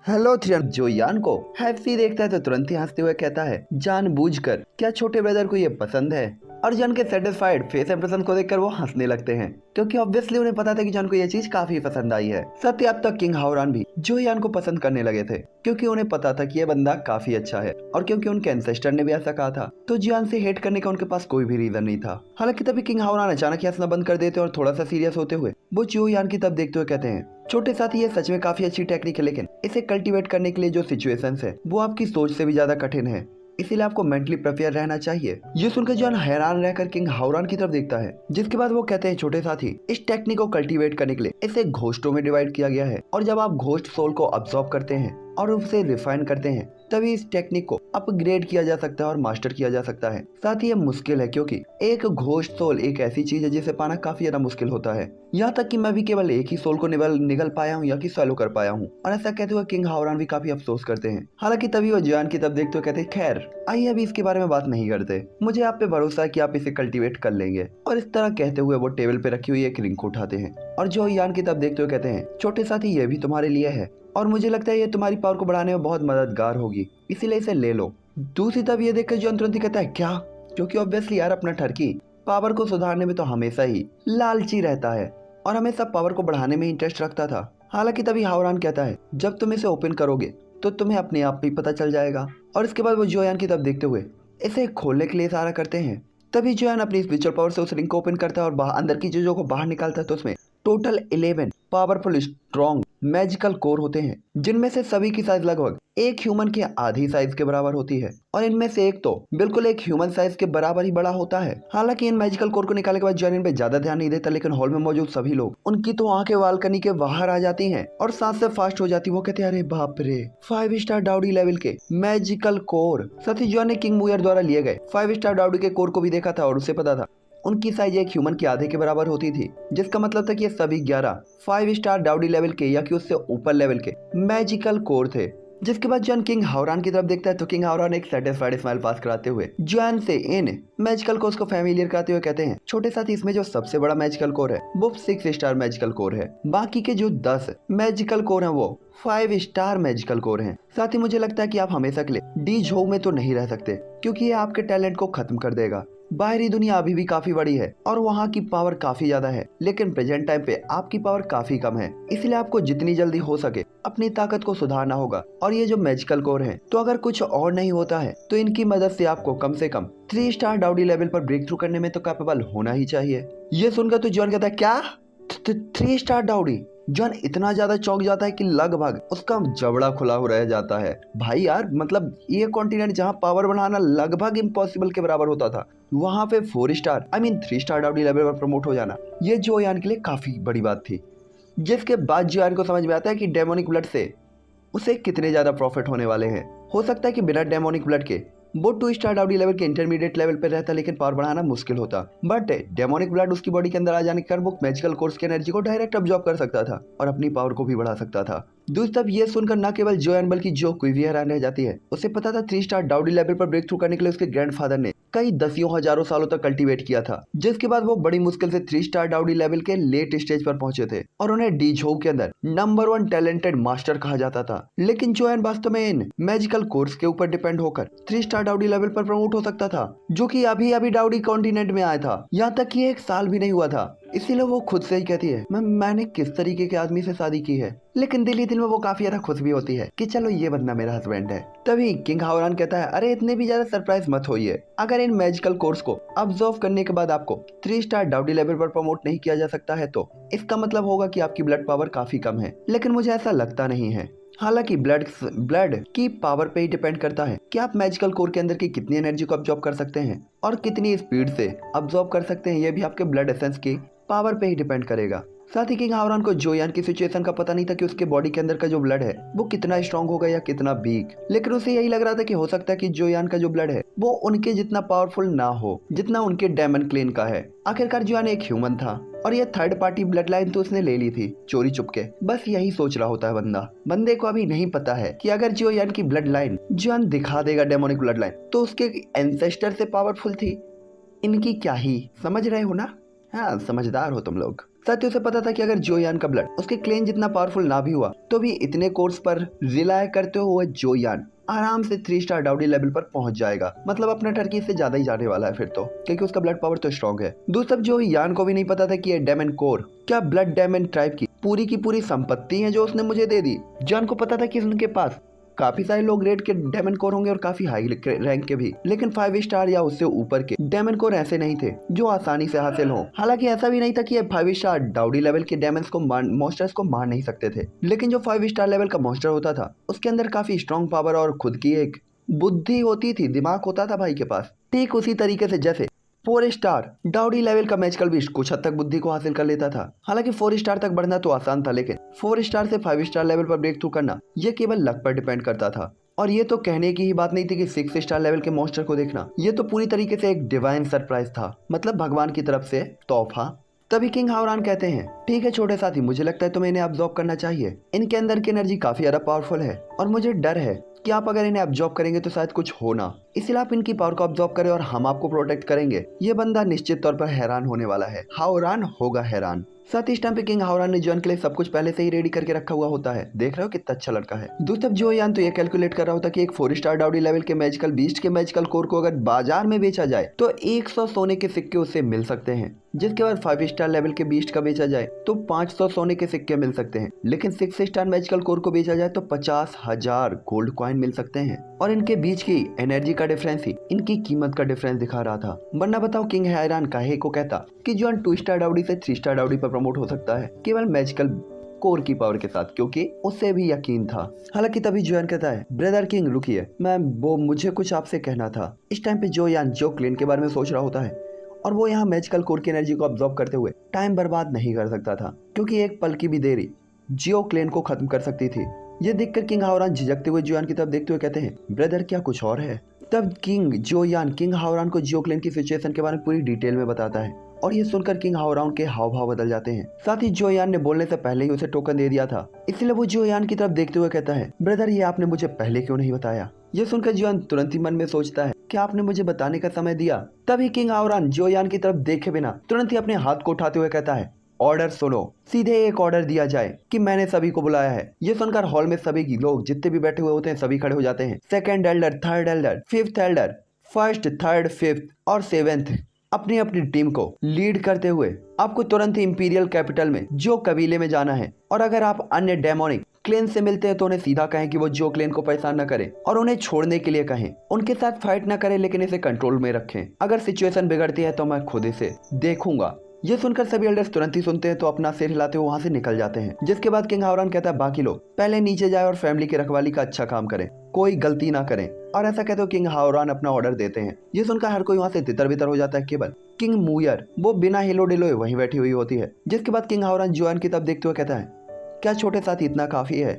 Hello थ्रियन। जो यान को हैप्पी देखता है तो तुरंत ही हंसते हुए कहता है, जानबूझकर क्या छोटे ब्रदर को ये पसंद है। और जॉन के सेटिस्फाइड फेस एक्सप्रेशन को देखकर वो हंसने लगते हैं, क्योंकि ऑब्वियसली उन्हें पता था कि जॉन को ये चीज काफी पसंद आई है। साथ ही अब तक किंग हावरान भी जो यान को पसंद करने लगे थे, क्योंकि उन्हें पता था कि ये बंदा काफी अच्छा है और क्योंकि उनके एंसेस्टर ने भी ऐसा कहा था, तो जियान से हेट करने का उनके पास कोई भी रीजन नहीं था। हालांकि तभी किंग हावरान अचानक ही हंसना बंद कर देते और थोड़ा सा सीरियस होते हुए वो जो यान की तरफ देखते हुए कहते हैं, छोटे साथी ये सच में काफी अच्छी टेक्निक है, लेकिन इसे कल्टीवेट करने के लिए जो सिचुएशंस है वो आपकी सोच से भी ज्यादा कठिन है, इसीलिए आपको मेंटली प्रिपेयर रहना चाहिए। ये सुनकर जॉन हैरान रहकर किंग हावरान की तरफ देखता है, जिसके बाद वो कहते हैं, छोटे साथी इस टेक्निक को कल्टीवेट करने के लिए इसे घोस्टों में डिवाइड किया गया है, और जब आप घोस्ट सोल को अब्सॉर्ब करते हैं और उसे रिफाइन करते हैं तभी इस टेक्निक को अपग्रेड किया जा सकता है और मास्टर किया जा सकता है। साथ ही ये मुश्किल है, क्योंकि एक घोस्ट सोल एक ऐसी चीज है जिसे पाना काफी ज्यादा मुश्किल होता है। यहाँ तक कि मैं भी केवल एक ही सोल को निगल पाया हूँ या कि सॉलो कर पाया हूँ। और ऐसा कहते हुए किंग हावरान भी काफी अफसोस करते हैं। हालांकि तभी वो जियान की तरफ देखते हुए कहते हैं, खैर आइए अभी इसके बारे में बात नहीं करते, मुझे आप पे भरोसा है कि आप इसे कल्टीवेट कर लेंगे। और इस तरह कहते हुए वो टेबल पे रखी हुई एक रिंग को उठाते हैं और जो यान की तरफ देखते हुए कहते हैं, छोटे साथी ये भी तुम्हारे लिए है और मुझे लगता है ये तुम्हारी पावर को बढ़ाने में बहुत मददगार होगी, इसीलिए इसे ले लो। दूसरी तरफ ये देखकर जॉन तुरंत ही कहता है, क्या? क्योंकि ऑब्वियसली यार अपना टर्की पावर को सुधारने में तो हमेशा ही लालची रहता है और हमेशा पावर को बढ़ाने में इंटरेस्ट रखता था। हालांकि तभी हावरान कहता है, जब तुम इसे ओपन करोगे तो तुम्हें अपने आप ही पता चल जाएगा। और इसके बाद वो जोयान की तरफ देखते हुए इसे खोलने के लिए इशारा करते हैं। तभी जोयान अपनी स्पिरिचुअल पावर से उस रिंग को ओपन करता है और अंदर की चीजों को बाहर निकालता है, तो उसमें total 11 powerful strong magical core होते हैं, जिनमें से सभी की साइज लगभग एक ह्यूमन के आधी साइज के बराबर होती है और इनमें से एक तो बिल्कुल एक ह्यूमन साइज के बराबर ही बड़ा होता है। हालांकि इन मैजिकल कोर को निकालने के बाद जॉन इन पे ज्यादा ध्यान नहीं देता, लेकिन हॉल में मौजूद सभी लोग उनकी तो आंखें बालकनी के बाहर आ जाती हैं और सांस से फास्ट हो जाती। वो कहते हैं, अरे बाप रे, 5 स्टार डाउडी लेवल के मैजिकल कोर। साथ ही जॉन ने किंग मुयर द्वारा लिए गए 5 स्टार डाउडी के कोर को भी देखा था और उसे पता था उनकी साइज एक ह्यूमन के आधे के बराबर होती थी, जिसका मतलब था कि ये सभी 11 5 स्टार डाउडी लेवल के या कि उससे ऊपर लेवल के मैजिकल कोर थे। जिसके बाद जॉन किंग हावरान की तरफ देखता है, तो किंग हावरान एक सेटिस्फाइड स्माइल पास कराते हुए जॉन से इन मैजिकल कोर्स को फैमिलियर कराते हुए कहते हैं, छोटे साथी इसमें जो सबसे बड़ा मैजिकल कोर है वो 6 स्टार मैजिकल कोर है, बाकी के जो 10 मैजिकल कोर हैं वो 5 स्टार मैजिकल कोर हैं। साथ ही मुझे लगता है कि आप हमेशा के लिए डी झोंग में तो नहीं रह सकते, क्योंकि ये आपके टैलेंट को खत्म कर देगा। बाहरी दुनिया अभी भी काफी बड़ी है और वहाँ की पावर काफी ज्यादा है, लेकिन प्रेजेंट टाइम पे आपकी पावर काफी कम है, इसलिए आपको जितनी जल्दी हो सके अपनी ताकत को सुधारना होगा। और ये जो मैजिकल कोर है, तो अगर कुछ और नहीं होता है तो इनकी मदद से आपको कम से कम 3 स्टार डाउडी लेवल पर ब्रेक थ्रू करने में तो कैपेबल होना ही चाहिए। ये सुनकर तो जॉन कहता है, क्या 3 स्टार डाउडी? जॉन इतना ज्यादा चौंक जाता है कि लगभग उसका जबड़ा खुला हो रह जाता है। भाई यार, मतलब ये कॉन्टिनेंट जहाँ पावर बढ़ाना लगभग इम्पॉसिबल के बराबर होता था, वहाँ पे 4 स्टार 3 स्टार डाउडी लेवल पर प्रमोट हो जाना, ये जो यान के लिए काफी बड़ी बात थी। जिसके बाद जो यान को समझ में आता है कि डेमोनिक ब्लड से उसे कितने ज्यादा प्रॉफिट होने वाले हैं। हो सकता है कि बिना डेमोनिक ब्लड के वो 2 स्टार डाउडी लेवल के इंटरमीडिएट लेवल पर रहता, लेकिन पावर बढ़ाना मुश्किल होता। बट डेमोनिक ब्लड उसकी बॉडी के अंदर आ जाने के कारण वो मैजिकल कोर्स की एनर्जी को डायरेक्ट अब्सॉर्ब कर सकता था और अपनी पावर को भी बढ़ा सकता था। दूसरी तरफ ये सुनकर न केवल जोयान बल्कि जो कोई भी हैरान रह जाती है। उसे पता था 3 स्टार डाउडी लेवल पर ब्रेक थ्रू करने के लिए उसके ग्रैंडफादर ने कई दसियों हजारों सालों तक कल्टीवेट किया था, जिसके बाद वो बड़ी मुश्किल से 3 स्टार डाउडी लेवल के लेट स्टेज पर पहुंचे थे और उन्हें डी झोंग के अंदर नंबर 1 टैलेंटेड मास्टर कहा जाता था। लेकिन जोयान वास्तव में इन मैजिकल कोर्स के ऊपर डिपेंड होकर 3 स्टार डाउडी लेवल पर प्रमोट हो सकता था, जो कि अभी अभी डाउडी कॉन्टिनेंट में आया था। यहाँ तक कि 1 साल भी नहीं हुआ था। इसीलिए वो खुद से ही कहती है, मैंने किस तरीके के आदमी से शादी की है, लेकिन दिल ही दिल में वो काफी ज्यादा खुश भी होती है कि चलो ये बंदा मेरा हस्बैंड है। तभी किंग हावरान कहता है, अरे इतने भी ज्यादा सरप्राइज मत होइए, अगर इन मैजिकल कोर्स को ऑब्जर्व करने के बाद आपको 3 स्टार डाउडी लेवल पर प्रमोट नहीं किया जा सकता है तो इसका मतलब होगा कि आपकी ब्लड पावर काफी कम है। लेकिन मुझे ऐसा लगता नहीं है। हालांकि ब्लड की पावर पे ही डिपेंड करता है कि आप मैजिकल कोर के अंदर की कितनी एनर्जी को अब्जॉर्ब कर सकते हैं और कितनी स्पीड से अब्जॉर्ब कर सकते हैं। ये भी आपके ब्लड एसेंस की पावर पे ही डिपेंड करेगा। साथ ही किंग हावरान को जोयान की सिचुएशन का पता नहीं था कि उसके बॉडी के अंदर का जो ब्लड है वो कितना स्ट्रांग होगा या कितना वीक, लेकिन उसे यही लग रहा था कि हो सकता है कि जोयान का जो ब्लड है वो उनके जितना पावरफुल ना हो जितना उनके डेमन क्लेन का है। आखिरकार जोयान एक ह्यूमन था और ये थर्ड पार्टी ब्लड लाइन तो उसने ले ली थी चोरी चुपके। बस यही सोच रहा होता है बंदे को अभी नहीं पता है कि अगर जोयान की ब्लड लाइन जोयान दिखा देगा डेमोनिक ब्लड लाइन तो उसके एंसेस्टर से पावरफुल थी। इनकी क्या ही समझ रहे हो ना? हाँ, समझदार हो तुम लोग। साथ ही उसे पता था कि अगर जोयान का ब्लड उसके क्लेन जितना पावरफुल ना भी हुआ तो भी इतने कोर्स पर रिलाय करते हुए जोयान आराम से 3 स्टार डाउडी लेवल पर पहुंच जाएगा। मतलब अपना टर्की से ज्यादा ही जाने वाला है फिर तो, क्योंकि उसका ब्लड पावर तो स्ट्रॉन्ग है। दूसरा जो यान को भी नहीं पता था कि ये डेमन कोर क्या ब्लड डेमन ट्राइब की पूरी संपत्ति है जो उसने मुझे दे दी। जान को पता था कि उनके पास काफी सारे लोग रेड के डेमन कोर होंगे और काफी हाई रैंक के भी, लेकिन 5 स्टार या उससे ऊपर के डेमन कोर ऐसे नहीं थे जो आसानी से हासिल हो। हालांकि ऐसा भी नहीं था कि ये 5 स्टार डाउडी लेवल के डेमन्स को मॉन्स्टर्स को मार नहीं सकते थे, लेकिन जो 5 स्टार लेवल का मॉन्स्टर होता था उसके अंदर काफी स्ट्रॉन्ग पावर और खुद की एक बुद्धि होती थी, दिमाग होता था भाई के पास। ठीक उसी तरीके से जैसे 4 स्टार डाउडी लेवल का मैजिकल बीस्ट कुछ हद तक बुद्धि को हासिल कर लेता था। हालांकि 4 स्टार तक बढ़ना तो आसान था, लेकिन 4 स्टार से 5 स्टार लेवल पर ब्रेक थ्रू करना यह केवल लक पर डिपेंड करता था। और ये तो कहने की ही बात नहीं थी कि 6 स्टार लेवल के मॉन्स्टर को देखना, ये तो पूरी तरीके से एक डिवाइन सरप्राइज था, मतलब भगवान की तरफ से तोहफा। तभी किंग हावरान कहते हैं, ठीक है छोटे साथी, मुझे लगता है तुम्हें इन्हें अब्सॉर्ब करना चाहिए। इनके अंदर की एनर्जी काफी ज्यादा पावरफुल है और मुझे डर है कि आप अगर इन्हें अब्सॉर्ब करेंगे तो शायद कुछ हो ना, इसलिए आप इनकी पावर को अब्सॉर्ब करें और हम आपको प्रोटेक्ट करेंगे। ये बंदा निश्चित तौर पर हैरान होने वाला है, हावरान होगा हैरान। साथ ही इस टाइम पे किंग हावरान ने जोयान के लिए सब कुछ पहले से ही रेडी करके रखा हुआ होता है। देख रहे हो कितना अच्छा लड़का है। दूसरी तरफ जोयान तो ये कैलकुलेट कर रहा होता कि एक 4 स्टार डाउडी लेवल के मैजिकल बीस्ट के मैजिकल कोर को अगर बाजार में बेचा जाए तो 100 सोने के सिक्के उससे मिल सकते हैं, जिसके बाद 5 स्टार लेवल के बीस्ट का बेचा जाए तो 500 सोने के सिक्के मिल सकते हैं, लेकिन 6 स्टार मैजिकल कोर को बेचा जाए तो 50,000 गोल्ड कॉइन मिल सकते हैं। और इनके बीच की एनर्जी का डिफरेंस ही इनकी कीमत का डिफरेंस दिखा रहा था। वरना बताओ किंग हैरान काहे को कहता कि जोयान 2 स्टार डाउडी से 3 स्टार डाउडी पर प्रमोट हो सकता है केवल मैजिकल कोर की पावर के साथ, क्योंकि उससे भी यकीन था। हालांकि तभी जोयान कहता है, ब्रदर किंग रुकिए, मुझे कुछ आपसे कहना था। इस टाइम पे जोयान जो क्लेन के बारे में सोच रहा होता है और वो यहाँ मैजिकल कोर की एनर्जी को अब्सॉर्ब करते हुए टाइम बर्बाद नहीं कर सकता था, क्योंकि एक पल की भी देरी जियो क्लेन को खत्म कर सकती थी। ये देखकर किंग हावरान झिझकते हुए जोयान की तरफ देखते हुए कहते हैं, ब्रदर क्या कुछ और है? तब जोयान किंग हावरान को जियो क्लेन की सिचुएशन के बारे में पूरी डिटेल में बताता है और ये सुनकर किंग हावरान के हाव भाव बदल जाते हैं। साथ ही जोयान ने बोलने से पहले ही उसे टोकन दे दिया था, इसलिए वो जोयान की तरफ देखते हुए कहता है, ब्रदर ये आपने मुझे पहले क्यों नहीं बताया? ये सुनकर जोयान तुरंत ही मन में सोचता है कि आपने मुझे बताने का समय दिया। तभी किंग हावरान जोयान की तरफ देखे बिना तुरंत ही अपने हाथ को उठाते हुए कहता है, ऑर्डर सुनो, सीधे एक ऑर्डर दिया जाए कि मैंने सभी को बुलाया है। ये सुनकर हॉल में सभी लोग जितने भी बैठे हुए होते हैं सभी खड़े हो जाते हैं। 2nd Elder, 3rd Elder, 5th Elder, 1st, 3rd, 5th और 7th अपनी अपनी टीम को लीड करते हुए आपको तुरंत ही इंपीरियल कैपिटल में जो कबीले में जाना है। और अगर आप अन्य डेमोनिक क्लेन से मिलते हैं तो उन्हें सीधा कहें कि वो जो क्लेन को परेशान न करें और उन्हें छोड़ने के लिए कहें। उनके साथ फाइट न करें, लेकिन इसे कंट्रोल में रखें। अगर सिचुएशन बिगड़ती है तो मैं खुद इसे देखूंगा। ये सुनकर सभी एल्डर्स तुरंत ही सुनते हैं तो अपना सिर हिलाते हुए वहां से निकल जाते हैं। जिसके बाद किंग हावरान कहता है, बाकी लोग पहले नीचे जाए और फैमिली की रखवाली का अच्छा काम करें, कोई गलती ना करें। और ऐसा कहते हुए किंग हावरान अपना ऑर्डर देते हैं। ये सुनकर हर कोई वहां से तितर बितर हो जाता है, केवल किंग मूयर वो बिना हिलो डिलोए वहीं बैठी हुई होती है। जिसके बाद किंग हावरान जोयान की तरफ देखते हुए कहता है, क्या छोटे साथी इतना काफी है?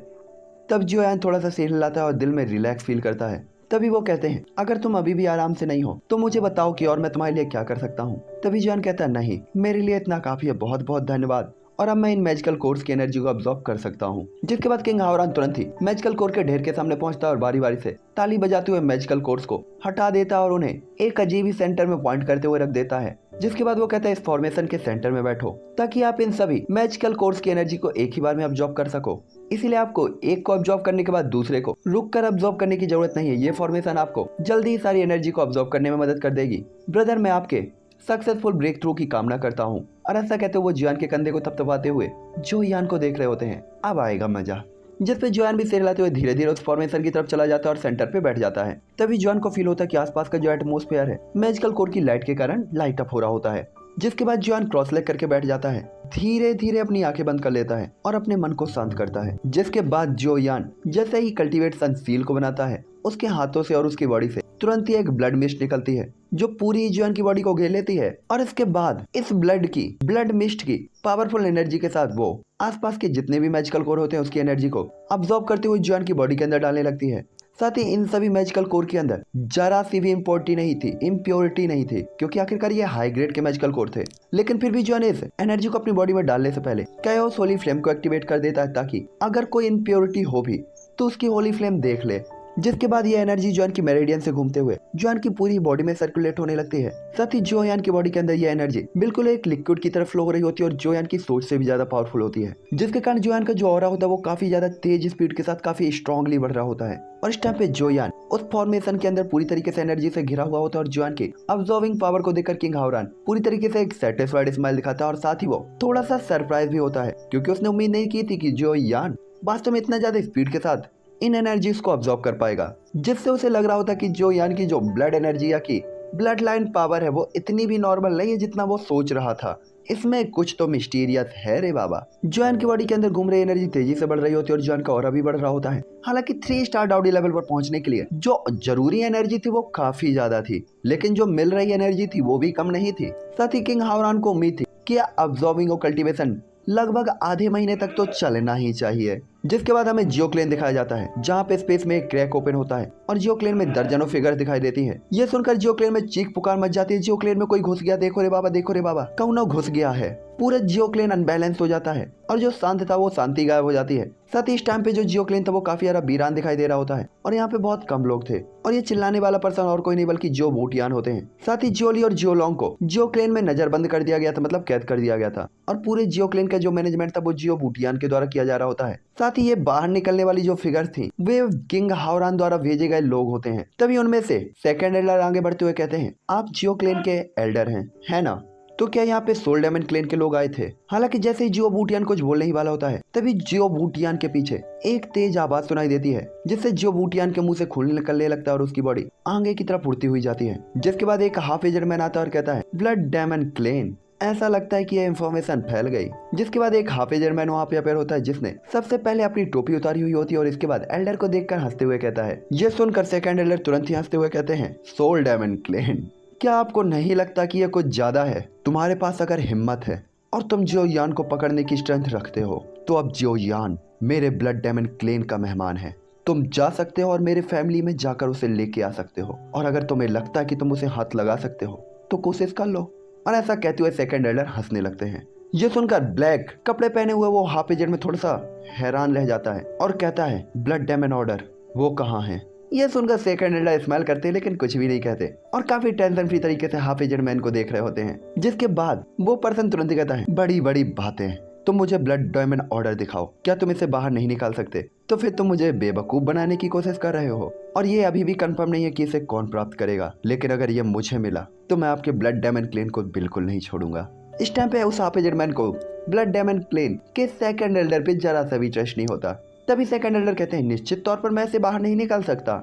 तब जोयान थोड़ा सा सिर हिलाता है और दिल में रिलैक्स फील करता है। तभी वो कहते हैं, अगर तुम अभी भी आराम से नहीं हो तो मुझे बताओ कि और मैं तुम्हारे लिए क्या कर सकता हूँ। तभी जोयान कहता है, नहीं मेरे लिए इतना काफी है, बहुत बहुत धन्यवाद, और अब मैं इन मैजिकल कोर्स की एनर्जी को अब्सॉर्ब कर सकता हूँ। जिसके बाद किंग हावरान तुरंत ही मैजिकल कोर के ढेर के सामने पहुंचता है और बारी बारी से ताली बजाते हुए मैजिकल कोर्स को हटा देता है और उन्हें एक अजीब ही सेंटर में पॉइंट करते हुए रख देता है। जिसके बाद वो कहता है, इस फॉर्मेशन के सेंटर में बैठो ताकि आप इन सभी मैजिकल कोर्स की एनर्जी को एक ही बार में अब्सॉर्ब कर सको। इसीलिए आपको एक को अब्सॉर्ब करने के बाद दूसरे को रुक कर अब्सॉर्ब करने की जरूरत नहीं है। ये फॉर्मेशन आपको जल्दी ही सारी एनर्जी को अब्सॉर्ब करने में मदद कर देगी। ब्रदर मैं आपके सक्सेसफुल ब्रेक थ्रू की कामना करता हूँ। और ऐसा कहते हुए वो जोयान के कंधे को थपथपाते हुए जोयान को देख रहे होते हैं। अब आएगा मजा। जिसपे जोयान भी सिर हिलाते हुए धीरे धीरे उस फॉर्मेशन की तरफ चला जाता है और सेंटर पे बैठ जाता है। तभी जोयान को फील होता है कि आसपास का जो एटमॉस्फेयर है मैजिकल कोर की लाइट के कारण लाइट अप हो रहा होता है। जिसके बाद जोयान क्रॉस लेग करके बैठ जाता है, धीरे धीरे अपनी आंखें बंद कर लेता है और अपने मन को शांत करता है। जिसके बाद जोयान जैसे ही कल्टीवेट सन सील को बनाता है, उसके हाथों से और उसकी बॉडी से तुरंत ही एक ब्लड मिस्ट निकलती है जो पूरी जोयान की बॉडी को घेर लेती है। और इसके बाद इस ब्लड मिस्ट की पावरफुल एनर्जी के साथ वो आसपास के जितने भी मैजिकल कोर होते हैं उसकी एनर्जी को अब्सॉर्ब करते हुए जोयान की बॉडी के अंदर डालने लगती है। साथ ही इन सभी मैजिकल कोर के अंदर जरा सी भी इम्प्योरिटी नहीं थी, क्योंकि आखिरकार ये हाई ग्रेड के मैजिकल कोर थे। लेकिन फिर भी जोयान इस एनर्जी को अपनी बॉडी में डालने से पहले कैओस होली फ्लेम को एक्टिवेट कर देता है, ताकि अगर कोई इम्प्योरिटी हो भी तो उसकी होली फ्लेम देख ले जिसके बाद ये एनर्जी जॉन की मेरिडियन से घूमते हुए जॉन की पूरी बॉडी में सर्कुलेट होने लगती है। साथ ही जोयान की बॉडी के अंदर ये एनर्जी बिल्कुल एक लिक्विड की तरफ फ्लो हो रही होती है और जोयान की सोच से भी ज्यादा पावरफुल होती है, जिसके कारण जोयान का जो ऑरा होता है वो काफी ज्यादा तेज स्पीड के साथ काफी स्ट्रांगली बढ़ रहा होता है। और इस टाइम पे जोयान उस फॉर्मेशन के अंदर पूरी तरीके से एनर्जी से घिरा हुआ होता है और जोयान की अब्सॉर्बिंग पावर को देखकर किंग हावरान पूरी तरीके से एक सेटिस्फाइड स्माइल दिखाता है और साथ ही वो थोड़ा सा सरप्राइज भी होता है, क्योंकि उसने उम्मीद नहीं की थी कि जोयान वास्तव में इतना ज्यादा स्पीड के साथ इन एनर्जीज को अब्सॉर्ब कर पाएगा, जिससे उसे लग रहा होता कि जोयान की जो ब्लड एनर्जी या की ब्लड लाइन पावर है वो इतनी भी नॉर्मल नहीं है जितना वो सोच रहा था। इसमें कुछ तो मिस्टीरियस है रे बाबा। जोयान की बॉडी के अंदर घूम रही एनर्जी तेजी से बढ़ रही होती है और जोयान का ऑरा भी बढ़ रहा होता है। हालांकि 3 स्टार डाउडी लेवल पर पहुंचने के लिए जो जरूरी एनर्जी थी वो काफी ज्यादा थी, लेकिन जो मिल रही एनर्जी थी वो भी कम नहीं थी। साथ ही किंग हावरान को उम्मीद थी कि अब्सॉर्बिंग और कल्टीवेशन लगभग आधे महीने तक तो चलना ही चाहिए। जिसके बाद हमें जियोक्लेन दिखाया जाता है, जहाँ पे स्पेस में एक क्रैक ओपन होता है और जियोक्लेन में दर्जनों फिगर दिखाई देती है। ये सुनकर जियोक्लेन में चीख पुकार मच जाती है, जियोक्लेन में कोई घुस गया, देखो रे बाबा, देखो रे बाबा, कौनो घुस गया है। पूरा जियोक्लेन अनबैलेंस हो जाता है और जो शांत था वो शांति गायब हो जाती है। साथ ही इस टाइम पे जो जियोक्लेन था वो काफी ज्यादा वीरान दिखाई दे रहा होता है और यहाँ पे बहुत कम लोग थे और ये चिल्लाने वाला पर्सन और कोई नहीं बल्कि जो बूटियान होते हैं। साथ ही जियोली और जियोलोंग को जियोक्लेन में नजरबंद कर दिया गया था, मतलब कैद कर दिया गया था और पूरे जियोक्लेन का जो मैनेजमेंट था वो जियो बूटियान के द्वारा किया जा रहा होता है। साथ ही ये बाहर निकलने वाली जो फिगर थी वे किंग हावरान द्वारा भेजे गए लोग होते हैं। तभी उनमें से सेकंड एल्डर आगे बढ़ते हुए कहते हैं, आप जियोक्लेन के एल्डर हैं, है ना? तो क्या यहाँ पे सोल डायमंड क्लेन के लोग आए थे? हालांकि जैसे ही जियो बूटियान कुछ बोलने ही वाला होता है तभी जियो बूटियान के पीछे एक तेज आवाज सुनाई देती है, जिससे जियो बूटियान के मुंह से खून निकलने लगता है और उसकी बॉडी आगे की तरफ उड़ती हुई जाती है। जिसके बाद एक हाफ एजर मैन आता है और कहता है, ब्लड डायमंड क्लेन। ऐसा लगता है कि यह इंफॉर्मेशन फैल गई। जिसके बाद एक हाफ एजर मैन वहाँ पे अपेयर होता है, जिसने सबसे पहले अपनी टोपी उतारी हुई होती है और इसके बाद एल्डर को देखकर हंसते हुए कहता है। यह सुनकर सेकंड एल्डर तुरंत ही हंसते हुए कहते हैं, सोल डायमंड क्लेन, क्या आपको नहीं लगता कि यह कुछ ज्यादा है? तुम्हारे पास अगर हिम्मत है और तुम जियोयान को पकड़ने की स्ट्रेंथ रखते हो तो अब जियोयान मेरे ब्लड डायमंड क्लेन का मेहमान है। तुम जा सकते हो और मेरे फैमिली में जाकर उसे लेके आ सकते हो, और अगर तुम्हें लगता है कि तुम उसे हाथ लगा सकते हो तो कोशिश कर लो। और ऐसा कहते हुए सेकंड एल्डर हंसने लगते हैं। ये सुनकर ब्लैक कपड़े पहने हुए वो हाफ एजर में थोड़ा सा हैरान रह जाता है और कहता है, ब्लड डायमंड ऑर्डर वो कहाँ है? ये सुनकर सेकंड एल्डर स्माइल करते हैं लेकिन कुछ भी नहीं कहते और काफी टेंशन फ्री तरीके से हाफ एजर मैन को देख रहे होते हैं। जिसके बाद वो पर्सन तुरंत ही कहता है, बड़ी बड़ी बातें, तुम मुझे ब्लड डायमंड ऑर्डर दिखाओ, क्या तुम इसे बाहर नहीं निकाल सकते? तो फिर तुम मुझे बेवकूफ बनाने की कोशिश कर रहे हो और ये अभी भी कंफर्म नहीं है कि इसे कौन प्राप्त करेगा, लेकिन अगर ये मुझे मिला तो मैं आपके ब्लड डायमंड क्लेन को बिल्कुल नहीं छोड़ूंगा। इस टाइम पे उस हाफ एजर मैन को ब्लड डायमंड क्लेन के सेकंड एल्डर पे जरा सा भी ट्रस्ट नहीं होता। तभी सेकंड एल्डर कहते हैं, निश्चित तौर पर मैं इसे बाहर नहीं निकाल सकता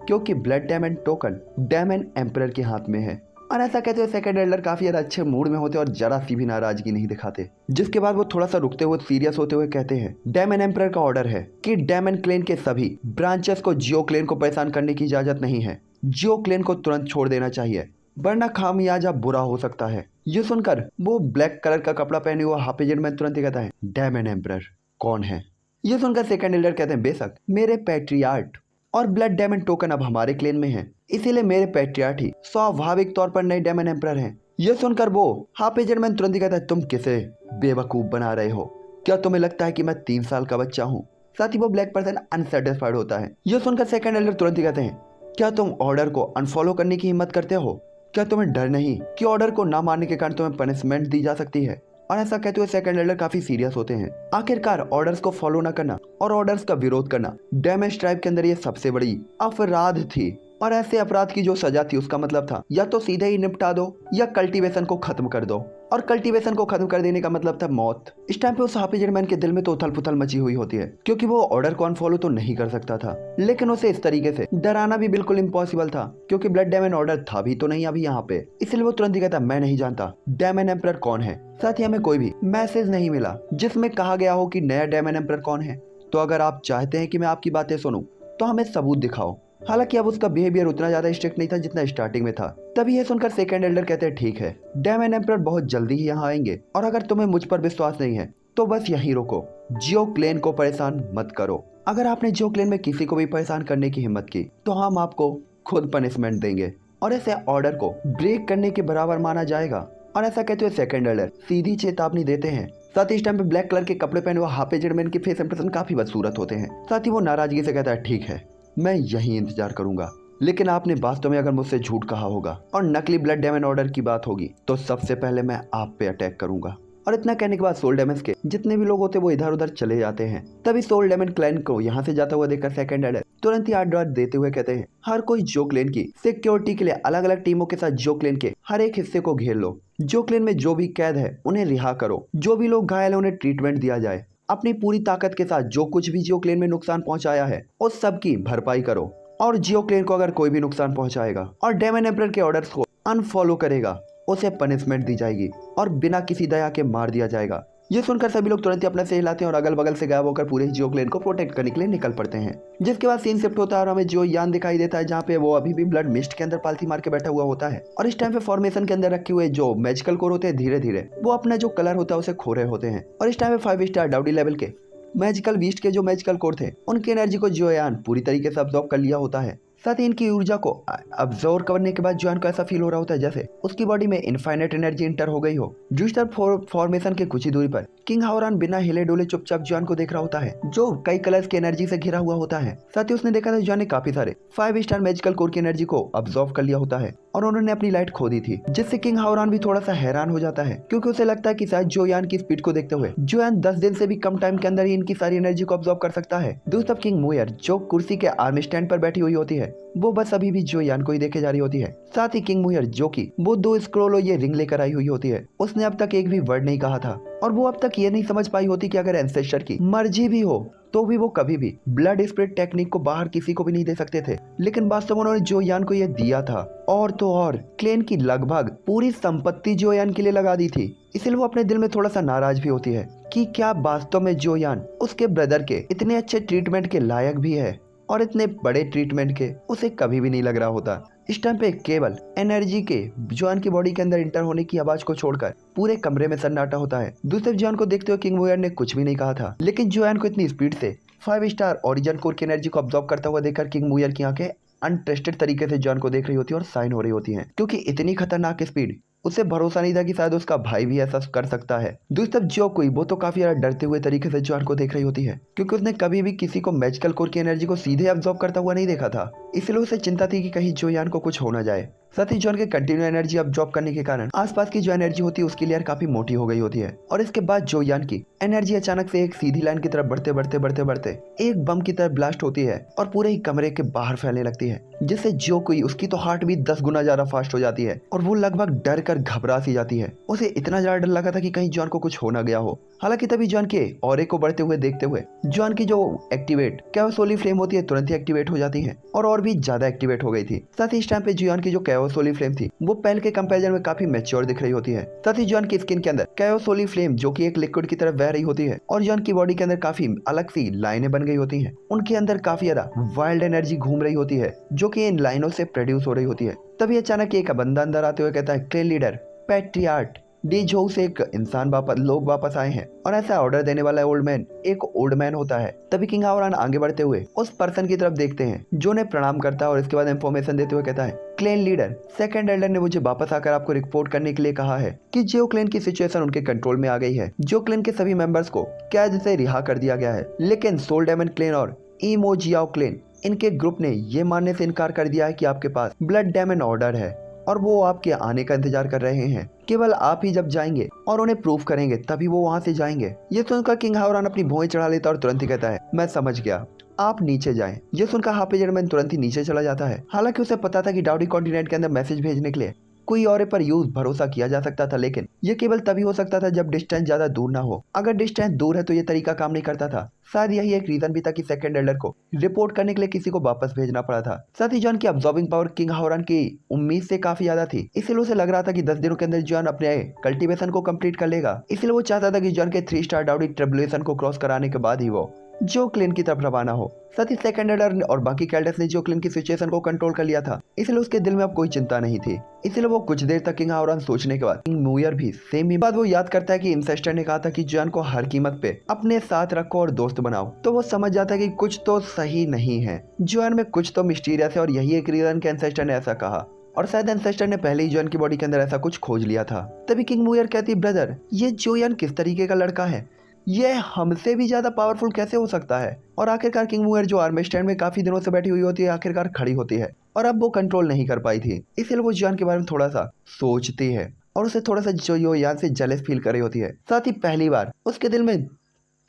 क्योंकि blood diamond token diamond emperor के हाथ में है। और ऐसा कहते हुए सेकंड एल्डर काफी ज्यादा अच्छे मूड में होते और जरा सी भी नाराजगी नहीं दिखाते। जिसके बाद वो थोड़ा सा रुकते हुए सीरियस होते हुए कहते हैं, डायमंड एम्परर का ऑर्डर है कि डायमंड क्लेन के सभी ब्रांचेस को जियो क्लेन को परेशान करने की इजाजत नहीं है। जियो क्लेन को तुरंत छोड़ देना चाहिए वरना खामियाजा बुरा हो सकता है। ये सुनकर वो ब्लैक कलर का कपड़ा पहने हुआ हाफ एजर मैन तुरंत ही कहता है, डायमंड एम्परर कौन है? ये सुनकर सेकंड एल्डर कहते हैं, बेशक मेरे पैट्रियार्ट और ब्लड डायमंड टोकन अब हमारे क्लेन में है, इसीलिए मेरे पैट्रियार्ट ही स्वाभाविक तौर पर नए डायमंड एम्परर हैं। यह सुनकर वो हाफ एजर मैन तुरंत ही कहता है, तुम किसे बेवकूफ बना रहे हो? क्या तुम्हें लगता है कि मैं 3 साल का बच्चा हूँ? साथ ही वो ब्लैक पर्सन अनसेटिस्फाइड होता है। यह सुनकर सेकंड एल्डर तुरंत ही कहते हैं, क्या तुम ऑर्डर को अनफॉलो करने की हिम्मत करते हो? क्या तुम्हें डर नहीं कि ऑर्डर को ना मानने के कारण तुम्हें पनिशमेंट दी जा सकती है? और ऐसा कहते हुए सेकंड एल्डर काफी सीरियस होते हैं। आखिरकार ऑर्डर्स को फॉलो न करना और ऑर्डर्स का विरोध करना डैमेज ट्राइब के अंदर ये सबसे बड़ी अपराध थी और ऐसे अपराध की जो सजा थी उसका मतलब था या तो सीधे ही निपटा दो या कल्टीवेशन को खत्म कर दो, और कल्टीवेशन को खत्म कर देने का मतलब था मौत। इस टाइम पे उस हाफ एजर मैन के दिल में तो उथल पुथल मची हुई होती है क्योंकि वो ऑर्डर को अनफॉलो तो नहीं कर सकता था, लेकिन उसे इस तरीके से डराना भी बिल्कुल इम्पॉसिबल था क्योंकि ब्लड डायमंड ऑर्डर था भी तो नहीं अभी यहाँ पे। इसलिए वो तुरंत ही कहता, मैं नहीं जानता डायमंड एम्परर कौन है। साथ ही हमें कोई भी मैसेज नहीं मिला जिसमें कहा गया हो कि नया डायमंड एम्परर कौन है। तो अगर आप चाहते हैं कि मैं आपकी बातें सुनूं तो हमें सबूत दिखाओ। हालांकि अब उसका बिहेवियर उतना ज्यादा स्ट्रिक्ट नहीं था जितना स्टार्टिंग में था। तभी ये सुनकर सेकंड एल्डर कहते हैं, ठीक है, डायमंड एम्परर बहुत जल्दी ही यहाँ आएंगे और अगर तुम्हें मुझ पर विश्वास नहीं है तो बस यहीं रुको, जियो क्लेन को परेशान मत करो। अगर आपने जियो क्लेन में किसी को भी परेशान करने की हिम्मत की तो हम आपको खुद पनिशमेंट देंगे और ऐसे ऑर्डर को ब्रेक करने के बराबर माना जाएगा। और ऐसा कहते हुए सेकंड एल्डर सीधी चेतावनी देते हैं। साथ ही इस टाइम पे ब्लैक कलर के कपड़े पहने हुए हाफ एजर मैन के फेस इंप्रेशन काफी बदसूरत होते हैं। साथ ही वो नाराजगी से कहता है, ठीक है, मैं यही इंतजार करूंगा। लेकिन आपने वास्तव में अगर मुझसे झूठ कहा होगा और नकली ब्लड डेमन ऑर्डर की बात होगी तो सबसे पहले मैं आप पे अटैक करूंगा। और इतना कहने के बाद सोल डेमन के जितने भी लोग होते वो इधर उधर चले जाते हैं। तभी सोल डेमन क्लैन को यहाँ से जाता हुआ देखकर सेकंड एडर तुरंत ही आर्डर देते हुए कहते हैं, हर कोई जो क्लैन की सिक्योरिटी के लिए अलग अलग टीमों के साथ जो क्लैन के हर एक हिस्से को घेर लो। जो क्लैन में जो भी कैद है उन्हें रिहा करो। जो भी लोग घायल है उन्हें ट्रीटमेंट दिया जाए। अपनी पूरी ताकत के साथ जो कुछ भी जियो क्लैन में नुकसान पहुंचाया है उस सब की भरपाई करो। और जियो क्लैन को अगर कोई भी नुकसान पहुंचाएगा और डेमन एम्परर के ऑर्डर्स को अनफॉलो करेगा उसे पनिशमेंट दी जाएगी और बिना किसी दया के मार दिया जाएगा। ये सुनकर सभी लोग तुरंत ही अपने से हिलाते हैं और अगल बगल से गायब होकर पूरे जियो क्लैन को प्रोटेक्ट करने के लिए निकल पड़ते हैं। जिसके बाद सीन शिफ्ट होता है और हमें जियो यान दिखाई देता है, जहाँ पे वो अभी भी ब्लड मिस्ट के अंदर पालथी मार के बैठा हुआ होता है। और इस टाइम पे फॉर्मेशन के अंदर रखे हुए जो मैजिकल कोर होते हैं धीरे धीरे वो अपना जो कलर होता है उसे खो रहे होते हैं। और इस टाइम पे 5 स्टार डाउडी लेवल के मैजिकल बीस्ट के जो मैजिकल कोर थे उनकी एनर्जी को जियो यान पूरी तरीके से अब्सॉर्ब कर लिया होता है। साथ ही इनकी ऊर्जा को अब्सॉर्ब करने के बाद जॉन को ऐसा फील हो रहा होता है जैसे उसकी बॉडी में इनफाइनाइट एनर्जी इंटर हो गई हो। जूस्टर फॉर्मेशन के कुछ ही दूरी पर किंग हावरान बिना हिले डोले चुपचाप जॉन को देख रहा होता है जो कई कलर्स की एनर्जी से घिरा हुआ होता है। साथ ही उसने देखा था जॉन ने काफी सारे 5 स्टार मैजिकल कोर की एनर्जी को अब्सॉर्ब कर लिया होता है और उन्होंने अपनी लाइट खो दी थी, जिससे किंग हावरान भी थोड़ा सा हैरान हो जाता है क्योंकि उसे लगता है कि शायद जोयान की स्पीड को देखते हुए जोयान 10 दिन से भी कम टाइम के अंदर ही इनकी सारी एनर्जी को अब्सॉर्ब कर सकता है। दूसरी तरफ किंग मुयर जो कुर्सी के आर्म स्टैंड पर बैठी हुई होती है वो बस अभी भी जोयान को ही देखे जा रही होती है। साथ ही किंग मुयर जो कि वो 2 स्क्रोलो ये रिंग लेकर आई हुई होती है उसने अब तक एक भी वर्ड नहीं कहा था और वो अब तक ये नहीं समझ पाई होती कि अगर एंसेस्टर की मर्जी भी हो तो भी वो कभी भी ब्लड स्प्रिट टेक्निक को बाहर किसी को भी नहीं दे सकते थे। लेकिन वास्तव में उन्होंने जोयान को ये दिया था और तो और क्लेन की लगभग पूरी संपत्ति जोयान के लिए लगा दी थी। इसलिए वो अपने दिल में थोड़ा सा नाराज भी होती है कि क्या वास्तव में जोयान उसके ब्रदर के इतने अच्छे ट्रीटमेंट के लायक भी है और इतने बड़े ट्रीटमेंट के उसे कभी भी नहीं लग रहा होता। इस टाइम पे केवल एनर्जी के जॉन की बॉडी के अंदर इंटर होने की आवाज को छोड़कर पूरे कमरे में सन्नाटा होता है। दूसरे जॉन को देखते हुए किंग मुयर ने कुछ भी नहीं कहा था, लेकिन जॉन को इतनी स्पीड से 5 स्टार ओरिजिन कोर की एनर्जी को अब्सॉर्ब करता हुआ देखकर किंग मुयर की आंखें अनट्रस्टेड तरीके से जॉन को देख रही होती है और साइन हो रही होती हैं क्योंकि इतनी खतरनाक स्पीड उसे भरोसा नहीं था कि शायद उसका भाई भी ऐसा कर सकता है। दूसरी तरफ जो कोई वो तो काफी ज्यादा डरते हुए तरीके से जॉन को देख रही होती है क्योंकि उसने कभी भी किसी को मैजिकल कोर की एनर्जी को सीधे अब्सॉर्ब करता हुआ नहीं देखा था, इसलिए उसे चिंता थी कि कहीं जोयान को कुछ हो ना जाए। साथ ही जॉन के कंटिन्यू एनर्जी अब्सॉर्ब करने के कारण आसपास की जो एनर्जी होती है उसकी लेयर काफी मोटी हो गई होती है और इसके बाद जोयान की एनर्जी अचानक से एक सीधी लाइन की तरफ बढ़ते बढ़ते बढ़ते बढ़ते एक बम की तरफ ब्लास्ट होती है और पूरे ही कमरे के बाहर फैलने लगती है, जिससे जो कोई उसकी तो हार्ट भी 10 गुना ज्यादा फास्ट हो जाती है और वो लगभग डर कर घबरा सी जाती है। उसे इतना ज्यादा डर लगा था कि कहीं जॉन को कुछ हो ना गया हो। हालांकि तभी जॉन के ऑरे को बढ़ते हुए देखते हुए जॉन की जो एक्टिवेट कैओसोली फ्लेम होती है तुरंत ही एक्टिवेट हो जाती है और भी ज्यादा एक्टिवेट हो गई थी। साथ ही इस टाइम पे जॉन की जो कैओसोली फ्लेम थी वो पहले के कंपैरिजन में काफी मैच्योर दिख रही होती है। साथ ही जॉन की स्किन के अंदर कैओसोली फ्लेम जो कि एक लिक्विड की तरफ बह रही होती है और जॉन की बॉडी के अंदर काफी अलग सी लाइनें बन गई होती हैं। उनके अंदर काफी ज्यादा वाइल्ड एनर्जी घूम रही होती है जो कि इन लाइनों से प्रोड्यूस हो रही होती है। तभी अचानक एक बंदा अंदर आते हुए कहता है, क्लेन लीडर पैट्रियार्ट डी जो से एक इंसान लोग वापस आए हैं और ऐसा ऑर्डर देने वाला ओल्ड मैन एक ओल्ड मैन होता है। तभी किंग हावरान आगे बढ़ते हुए उस पर्सन की तरफ देखते हैं जो ने प्रणाम करता है और इसके बाद इंफॉर्मेशन देते हुए कहता है, क्लेन लीडर सेकंड एल्डर ने मुझे वापस आकर आपको रिपोर्ट करने के लिए कहा है कि जियो क्लेन की सिचुएशन उनके कंट्रोल में आ गई है। जियो क्लेन के सभी मेंबर्स को कैद से रिहा कर दिया गया है, लेकिन सोल डेमन क्लेन और ईमो जियाओ क्लेन इनके ग्रुप ने ये मानने से इनकार कर दिया है कि आपके पास ब्लड डेमन ऑर्डर है और वो आपके आने का इंतजार कर रहे हैं। केवल आप ही जब जाएंगे और उन्हें प्रूफ करेंगे तभी वो वहां से जाएंगे। ये सुनकर किंग हावरान अपनी भौएं चढ़ा लेता और तुरंत ही कहता है, मैं समझ गया, आप नीचे जाएं। ये सुनकर हाफे जर्मन तुरंत ही नीचे चला जाता है। हालांकि उसे पता था कि डाउडी कॉन्टिनेंट के अंदर मैसेज भेजने के लिए कोई और पर यूज भरोसा किया जा सकता था, लेकिन ये केवल तभी हो सकता था जब डिस्टेंस ज्यादा दूर ना हो। अगर डिस्टेंस दूर है तो ये तरीका काम नहीं करता था। शायद यही एक रीजन भी था कि सेकंड एल्डर को रिपोर्ट करने के लिए किसी को वापस भेजना पड़ा था। साथ ही जॉन की अब्सॉर्बिंग पावर किंग हावरान की उम्मीद से काफी ज्यादा थी, इसलिए उसे लग रहा था कि 10 दिनों के अंदर जॉन अपने कल्टीवेशन को कंप्लीट कर लेगा। इसलिए वो चाहता था कि जॉन के 3 स्टार डाउडी ट्रिबुलेशन को क्रॉस कराने के बाद ही वो जो क्लेन की तरफ रवाना हो। साथ ही सेकंड एल्डर और बाकी कैल्डर्स ने जो क्लेन की सिचुएशन को कंट्रोल कर लिया था, इसलिए उसके दिल में अब कोई चिंता नहीं थी। इसलिए वो कुछ देर तक किंग हावरान सोचने के बाद किंग मुयर भी सेम ही बात वो याद करता है कि इंसेस्टर ने कहा था कि जॉन को हर कीमत पे अपने साथ रखो और दोस्त बनाओ, तो वो समझ जाता है कि कुछ तो सही नहीं है, जॉन में कुछ तो मिस्टीरियस है और यही एक रीजन के इंसेस्टर ने ऐसा कहा और शायद एंसेस्टर ने पहले ही जॉन की बॉडी के अंदर ऐसा कुछ खोज लिया था। तभी किंग मुयर कहती, ब्रदर ये जोयान किस तरीके का लड़का है ये हमसे भी ज्यादा पावरफुल कैसे हो सकता है। और आखिरकार किंग मूयर जो आर्मी स्टैंड में काफी दिनों से बैठी हुई होती है आखिरकार खड़ी होती है और अब वो कंट्रोल नहीं कर पाई थी, इसलिए वो जियान के बारे में थोड़ा सा सोचती है और उसे थोड़ा सा जो यान से जेलस फील कर रही होती है। साथ ही पहली बार उसके दिल में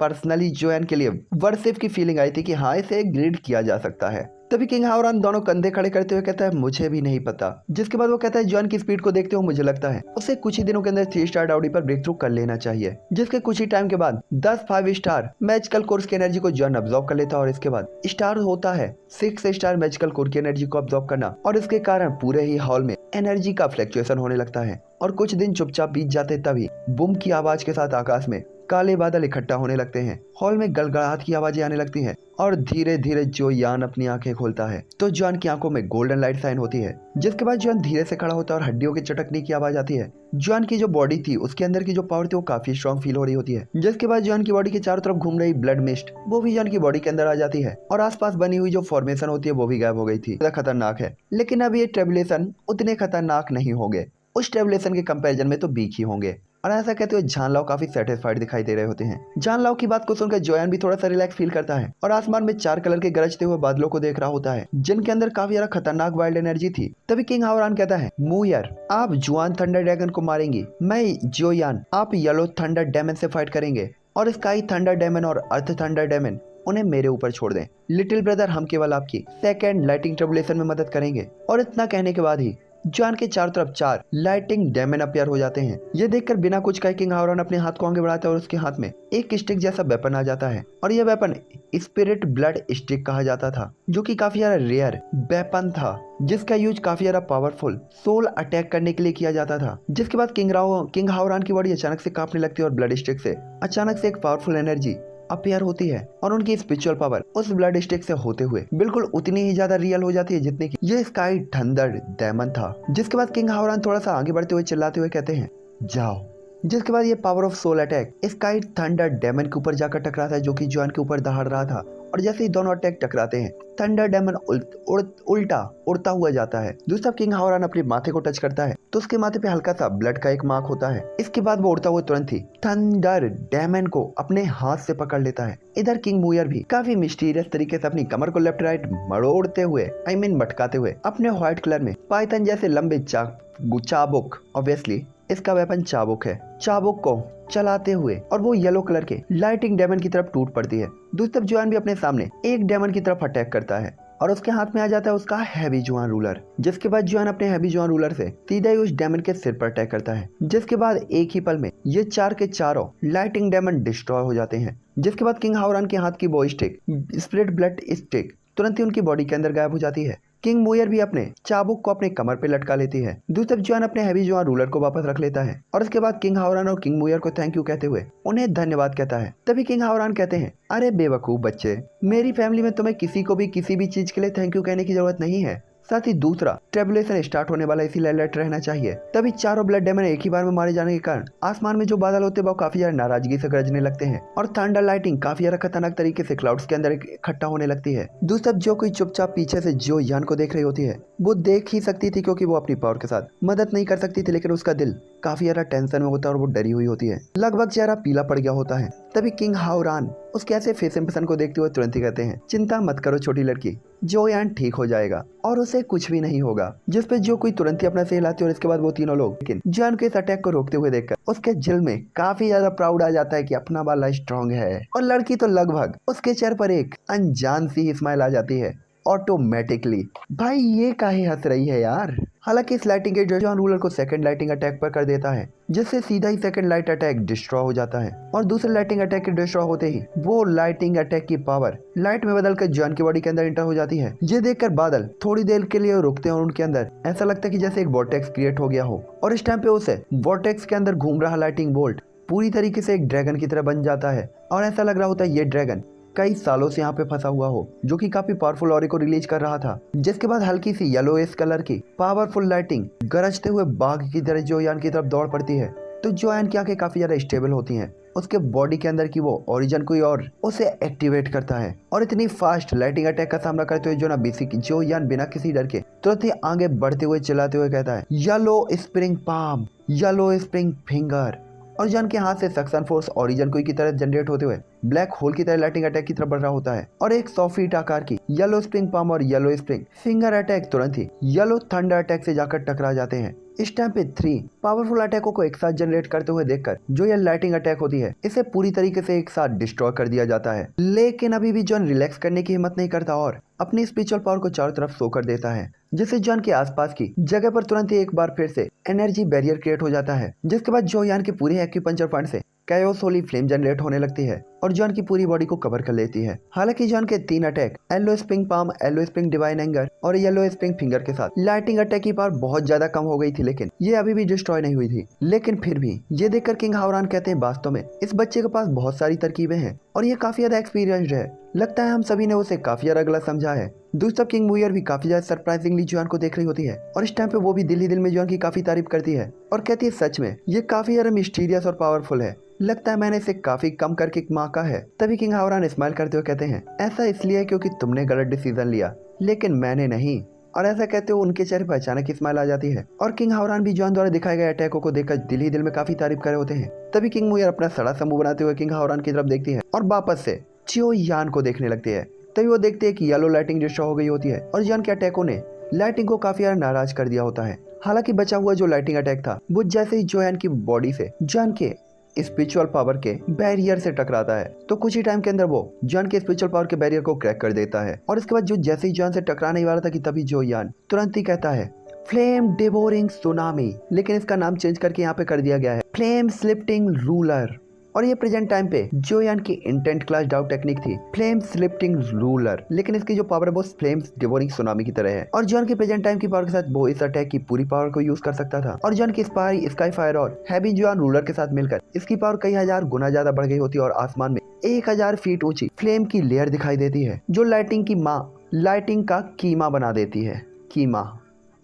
पर्सनली जोयान के लिए वर्शिप की फीलिंग आई थी कि हाँ इसे ग्रीड किया जा सकता है। तभी किंग हावरान दोनों कंधे खड़े करते हुए कहता है मुझे भी नहीं पता। जिसके बाद वो कहता है जोयान की स्पीड को देखते हुए मुझे लगता है उसे कुछ ही दिनों के अंदर 3 स्टार डाउडी पर ब्रेक थ्रू कर लेना चाहिए। जिसके कुछ ही टाइम के बाद 10 5 स्टार मैजिकल कोर्स की एनर्जी को जोयान अब्सॉर्ब कर लेता है और इसके बाद स्टार होता है 6 स्टार मैजिकल कोर की एनर्जी को अब्सॉर्ब करना और इसके कारण पूरे ही हॉल में एनर्जी का फ्लक्चुएशन होने लगता है। और कुछ दिन चुपचाप बीत जाते तभी बूम की आवाज के साथ आकाश में काले बादल इकट्ठा होने लगते हैं। हॉल में गड़गड़ाहट की आवाजें आने लगती हैं और धीरे धीरे जो यान अपनी आंखें खोलता है तो जॉन की आंखों में गोल्डन लाइट साइन होती है। जिसके बाद जॉन धीरे से खड़ा होता है और हड्डियों के चटकने की आवाज आती है। जॉन की जो बॉडी थी उसके अंदर की जो पावर थी वो काफी स्ट्रॉन्ग फील हो रही होती है। जिसके बाद जॉन की बॉडी के चारों तरफ घूम रही ब्लड मिस्ट वो भी जॉन की बॉडी के अंदर आ जाती है और आसपास बनी हुई जो फॉर्मेशन होती है वो भी गायब हो गई थी। खतरनाक है, लेकिन अब ये ट्रेबुलेशन उतने खतरनाक नहीं होंगे, उस ट्रेबुलेशन के कंपैरिजन में तो वीक ही होंगे। और ऐसा कहते हुए जानलाओ काफी सेटिस्फाइड दिखाई दे रहे होते हैं। जानलाओ की बात को सुनकर जोयान भी थोड़ा सा रिलैक्स फील करता है और आसमान में 4 कलर के गरजते हुए बादलों को देख रहा होता है जिनके अंदर काफी ज्यादा खतरनाक वाइल्ड एनर्जी थी। तभी किंग हावरान कहता है मूयर आप जुआन थंडर ड्रैगन को मारेंगी, मैं जोयान आप येलो थंडर डेमन से फाइट करेंगे और स्काई थंडर डेमन और अर्थ थंडर डेमन उन्हें मेरे ऊपर छोड़ दें। लिटिल ब्रदर हम केवल आपकी सेकंड लाइटिंग ट्रबुलेशन में मदद करेंगे। और इतना कहने के बाद ही जॉन के चारों तरफ 4 लाइटिंग डेमन अपीयर हो जाते हैं। ये देखकर बिना कुछ कहे किंग हावरान अपने हाथ को आगे बढ़ाता है और उसके हाथ में एक स्टिक जैसा वेपन आ जाता है और यह वेपन स्पिरिट ब्लड स्टिक कहा जाता था जो कि काफी ज्यादा रेयर वेपन था जिसका यूज काफी ज्यादा पावरफुल सोल अटैक करने के लिए किया जाता था। जिसके बाद किंग हावरान की बॉडी अचानक से कांपने लगती है और ब्लड स्टिक से अचानक से एक पावरफुल एनर्जी अपीयर होती है और उनकी स्पिरिचुअल पावर उस ब्लड स्टिक से होते हुए बिल्कुल उतनी ही ज्यादा रियल हो जाती है जितनी की ये स्काई थंडर डेमन था। जिसके बाद किंग हावरान थोड़ा सा आगे बढ़ते हुए चिल्लाते हुए कहते हैं जाओ। जिसके बाद ये power of soul attack sky thunder demon के ऊपर जाकर टकराता है जो कि जॉन के ऊपर दहाड़ रहा था। और जैसे ही दोनों अटैक टकराते हैं थंडर डेमन उल्टा उड़ता हुआ जाता है। दूसरा किंग हावरान अपने माथे को टच करता है तो उसके माथे पे हल्का सा ब्लड का एक मार्क होता है। इसके बाद वो उड़ता हुआ तुरंत ही थंडर डेमन को अपने हाथ से पकड़ लेता है। इधर किंग मूयर भी काफी मिस्टीरियस तरीके से अपनी कमर को लेफ्ट राइट मरोड़ते हुए मटकाते हुए अपने व्हाइट कलर में पाइथन जैसे लंबे चाबुक ऑब्वियसली इसका वेपन चाबुक है, चाबुक को चलाते हुए और वो येलो कलर के लाइटिंग डेमन की तरफ टूट पड़ती है। दूसरी तरफ जुआन भी अपने सामने एक डेमन की तरफ अटैक करता है और उसके हाथ में आ जाता है उसका हैवी जुआन रूलर। जिसके बाद जुआन अपने हैवी जुआन रूलर से सीधा ही उस डेमन के सिर पर अटैक करता है। जिसके बाद एक ही पल में ये 4 के चारों लाइटिंग डेमन डिस्ट्रॉय हो जाते हैं। जिसके बाद किंग हावरान के हाथ की वो स्टिक स्प्लिट ब्लड स्टिक तुरंत ही उनकी बॉडी के अंदर गायब हो जाती है। किंग मूयर भी अपने चाबुक को अपने कमर पे लटका लेती है। दूसरी तरफ जॉन अपने हैवी जुआन रूलर को वापस रख लेता है और उसके बाद किंग हावरान और किंग मूयर को थैंक यू कहते हुए उन्हें धन्यवाद कहता है। तभी किंग हावरान कहते हैं अरे बेवकूफ बच्चे, मेरी फैमिली में तुम्हें किसी को भी किसी भी चीज के लिए थैंक यू कहने की जरूरत नहीं है। साथ ही दूसरा ट्रेबुलेशन स्टार्ट होने वाला इसीलिए अलर्ट रहना चाहिए। तभी चारों ब्लड डेमन एक ही बार में मारे जाने के कारण आसमान में जो बादल होते हैं वो काफी ज्यादा नाराजगी से गरजने लगते हैं और थंडर लाइटिंग काफी ज्यादा खतरनाक तरीके से क्लाउड्स के अंदर इकट्ठा होने लगती है। दूसरी तरफ जो कोई चुपचाप पीछे से जो यान को देख रही होती है वो देख ही सकती थी क्योंकि वो अपनी पावर के साथ मदद नहीं कर सकती थी, लेकिन उसका दिल काफी ज्यादा टेंशन में होता है और वो डरी हुई होती है, लगभग चेहरा पीला पड़ गया होता है। तभी किंग हावरान उसके ऐसे फेस इंप्रेशन को देखते हुए तुरंत ही कहते हैं चिंता मत करो छोटी लड़की, जो यान ठीक हो जाएगा और उसे कुछ भी नहीं होगा। जिस पे जो कोई तुरंत ही अपना सही लाती है और इसके बाद वो तीनों लोग लेकिन जॉन के इस अटैक को रोकते हुए देखकर उसके दिल में काफी ज्यादा प्राउड आ जाता है कि अपना वाला स्ट्रॉन्ग है। और लड़की तो लगभग उसके चेहरे पर एक अनजान सी स्माइल आ जाती है ऑटोमेटिकली। भाई ये काहे हंस रही है यार। हालांकि इस लाइटिंग के जॉन रूलर को सेकंड लाइटिंग अटैक पर कर देता है जिससे सीधा ही सेकंड लाइट अटैक डिस्ट्रॉय हो जाता है और दूसरे लाइटिंग अटैक के डिस्ट्रॉय होते ही वो लाइटिंग अटैक की पावर लाइट में बदलकर जॉन की बॉडी के अंदर एंटर हो जाती है। ये देखकर बादल थोड़ी देर के लिए रुकते हैं और उनके अंदर ऐसा लगता है कि जैसे एक वॉर्टेक्स क्रिएट हो गया हो और इस टाइम पे उसे वॉर्टेक्स के अंदर घूम रहा लाइटिंग बोल्ट पूरी तरीके से एक ड्रैगन की तरह बन जाता है और ऐसा लग रहा होता है ये ड्रैगन कई सालों से यहाँ पे फंसा हुआ हो जो कि काफी पावरफुल ऑरे को रिलीज कर रहा था। जिसके बाद हल्की सी येलोइश कलर की पावरफुल लाइटिंग गरजते हुए बाघ की तरह जोयान की तरफ दौड़ पड़ती है तो जोयान की आंखें काफी ज्यादा स्टेबल होती हैं। उसके बॉडी के अंदर की वो ओरिजिन कोई और उसे एक्टिवेट करता है और इतनी फास्ट लाइटिंग अटैक का सामना करते हुए जोयान बिना किसी डर के तुरंत ही आगे बढ़ते हुए चिल्लाते हुए कहता है yellow spring palm, yellow spring finger और जॉन के हाथ से सक्शन फोर्स ओरिजिन कोई की तरह जनरेट होते हुए ब्लैक होल की तरह लाइटिंग अटैक की तरफ बढ़ रहा होता है और एक 100 फीट आकार की येलो स्प्रिंग पाम और येलो स्प्रिंग फिंगर अटैक तुरंत ही येलो थंडर अटैक से जाकर टकरा जाते हैं। इस टाइम पे 3 पावरफुल अटैकों को एक साथ जनरेट करते हुए देखकर जो ये लाइटिंग अटैक होती है इसे पूरी तरीके से एक साथ डिस्ट्रॉय कर दिया जाता है। लेकिन अभी भी जॉन रिलैक्स करने की हिम्मत नहीं करता और अपनी स्पिरिचुअल पावर को चारों तरफ शो कर देता है, जिससे जॉन के आसपास की जगह पर तुरंत ही एक बार फिर से एनर्जी बैरियर क्रिएट हो जाता है, जिसके बाद जो यान के पूरे एक्यूपंचर पॉइंट से कैओस होली फ्लेम जनरेट होने लगती है और जॉन की पूरी बॉडी को कवर कर लेती है। हालांकि जॉन के 3 attack yellow spring palm, yellow spring divine anger और येलो स्प्रिंग फिंगर के साथ लाइटिंग अटैक की पावर बहुत ज्यादा कम हो गई थी, लेकिन ये अभी भी डिस्ट्रॉय नहीं हुई थी। लेकिन फिर भी ये देखकर किंग हावरान कहते हैं वास्तव में इस बच्चे के पास बहुत सारी तरकीबें हैं और ये काफी ज्यादा एक्सपीरियंस्ड है। लगता है हम सभी ने उसे काफी ज्यादा गलत समझा है। दूसरा किंग मुयर भी काफी ज्यादा सरप्राइजिंगली जॉन को देख रही होती है और इस टाइम पे वो भी दिल ही दिल में जॉन की काफी तारीफ करती है और कहती है सच में ये काफी ज्यादा मिस्टीरियस और पावरफुल है। लगता है मैंने इसे काफी कम करके माँ का है। तभी किंग हावरान स्माइल करते हुए कहते हैं ऐसा इसलिए क्योंकि तुमने गलत डिसीजन लिया लेकिन मैंने नहीं। और ऐसा कहते हुए उनके चेहरे पर अचानक स्माइल आ जाती है और किंग हावरान भी जॉन द्वारा दिखाए गए अटैकों को देखकर दिल ही दिल में काफी तारीफ कर रहे होते हैं। तभी किंग मुयर अपना सड़ा समूह बनाते हुए किंग हावरान की तरफ देखती है और वापस से चियो यान को देखने लगती है। तभी वो देखते हैं कि येलो लाइटिंग डिस्ट्रॉय हो गई होती है और जॉन के अटैकों ने लाइटिंग को काफी ज्यादा नाराज कर दिया होता है। हालांकि बचा हुआ जो लाइटिंग अटैक था वो जैसे ही जोयान की बॉडी से जॉन के स्पिरिचुअल पावर के बैरियर से टकराता है तो कुछ ही टाइम के अंदर वो जॉन के स्पिरिचुअल पावर के बैरियर को क्रैक कर देता है और इसके बाद जो जैसे ही जॉन से टकराने वाला था कि तभी जोयान तुरंत ही कहता है फ्लेम डिवोरिंग सुनामी, लेकिन इसका नाम चेंज करके यहाँ पे कर दिया गया है फ्लेम स्लिफ्टिंग रूलर। और ये प्रेजेंट टाइम पे जोयान की इंटेंट क्लास डाउट टेक्निक थी फ्लेम स्लिफ्टिंग रूलर, लेकिन इसकी जो पावर है वो फ्लेम डिवोरिंग सुनामी की तरह है। और जॉन की प्रेजेंट टाइम की पावर के साथ वो इस अटैक की पूरी पावर को यूज कर सकता था और जॉन की स्काई फायर और हैवी जोयान रूलर के साथ मिलकर इसकी पावर कई हजार गुना ज्यादा बढ़ गई होती है और आसमान में 1000 फीट ऊंची फ्लेम की लेयर दिखाई देती है जो लाइटिंग की माँ लाइटिंग का कीमा बना देती है, कीमा।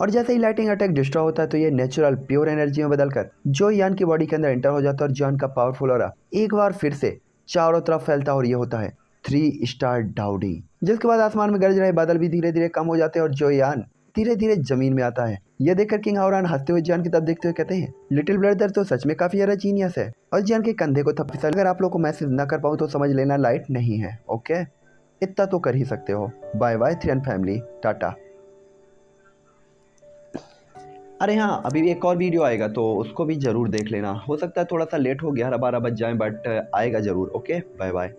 और जैसे ही लाइटिंग अटैक डिस्ट्रॉय होता है तो ये नेचुरल प्योर एनर्जी में बदलकर जो यान की बॉडी के अंदर एंटर हो जाता है और जॉन का पावरफुल ऑरा एक बार फिर से चारों तरफ फैलता है और ये होता है 3 स्टार डाउडी। जिसके बाद आसमान में गरज रहे बादल भी धीरे धीरे कम हो जाते हैं और जो यान धीरे धीरे जमीन में आता है। यह देखकर किंग हावरान हंसते हुए जॉन की तरफ देखते हुए कहते हैं लिटिल ब्रदर तो सच में काफी ज्यादा जीनियस है। और जॉन के कंधे को थप्पी से अगर आप लोग को मैसेज न कर पाऊँ तो समझ लेना लाइट नहीं है, ओके इतना तो कर ही सकते हो। Bye bye 3 family, tata. अरे हाँ, अभी भी एक और वीडियो आएगा तो उसको भी ज़रूर देख लेना। हो सकता है थोड़ा सा लेट हो 11-12 बज जाए बट आएगा ज़रूर। Okay bye bye.